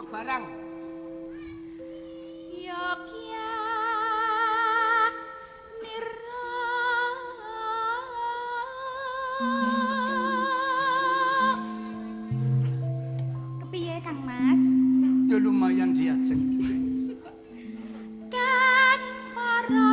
barang. Yogya Nira kepiye Kang Mas? Ya lumayan diajeng. Kang para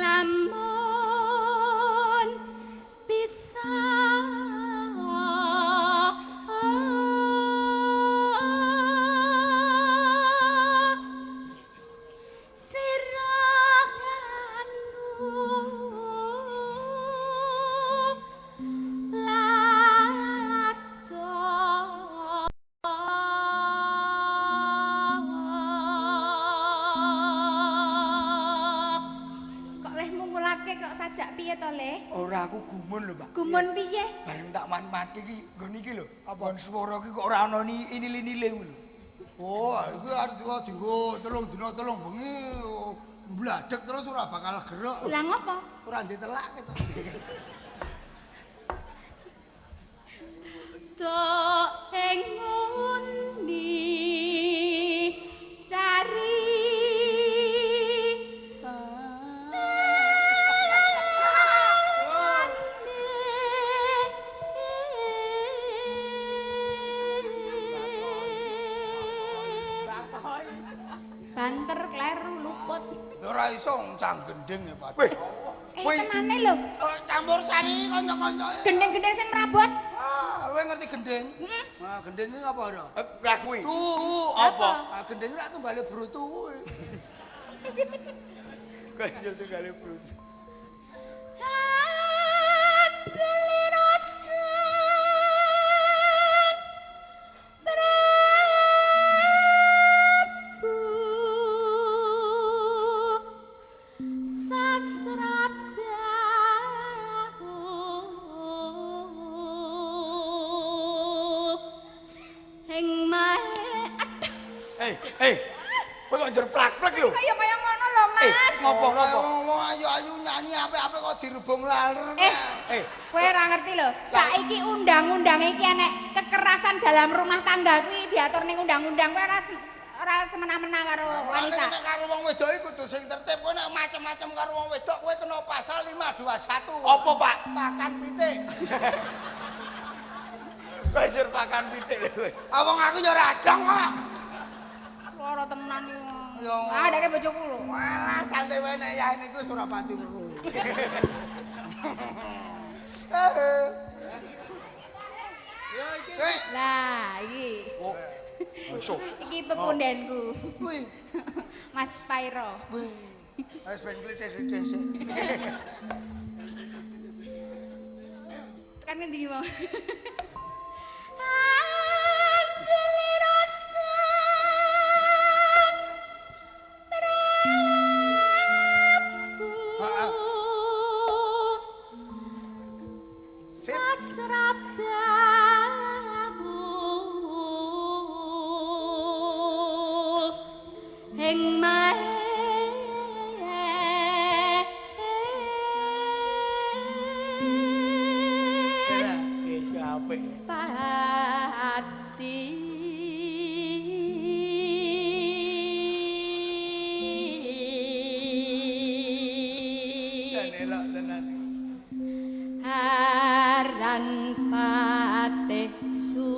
lamun bisa kok sajak piye to Le? Ora aku gumun lho, Pak. Gumun piye? Bareng tak manfaatke iki nggon iki lho. Apa swara iki kok ora ana inil-inile lho. Oh, iki arep dienggo 3 dina 3 bengi mbladek terus ora bakal gerak. Lah ngopo? Ora ditelak to. Tok ing ngundi cari banter kleru luput. Ora iso cang gendeng ya, Pak. Tenane lho. Campur sari kanca-kanca. Gendeng-gendeng sing rabot. Kowe ngerti gendeng? Nah, gendeng iki apa ora? Lah kuwi. Tuhu Apa? Ah, gendeng rak tunggale brutu kuwi. Kaya tunggale brutu. Kowe kok njer plak-plek lho. Kaya ngono lho, Mas. Ngopo? Wong ayu-ayu nyanyi apik-apik kok dirubung laler. Kowe ora ngerti lho. Saiki undang-undang iki enek kekerasan dalam rumah tangga kuwi diatur ning undang-undang kowe ora semena-mena karo wanita. Nek karo wong wedok iku kudu sing tertib. Kowe nek macem-macem karo wong wedok kowe kena pasal 521. Apa, Pak? Pakan pitik. Kowe njer pakan pitik lho kowe. Wong aku ya ora adong kok. Loro tenan yo. Yo. Ah, dake bojoku lho. Walah santai wae nek ya niku Surapati weru. Lah, iki. Oh. Iso. Iki pepundenku. Kuwi, Mas Pairo. kuwi. Wis ben klithik-klithik sik. Tekan ngendi mau? Aran patih su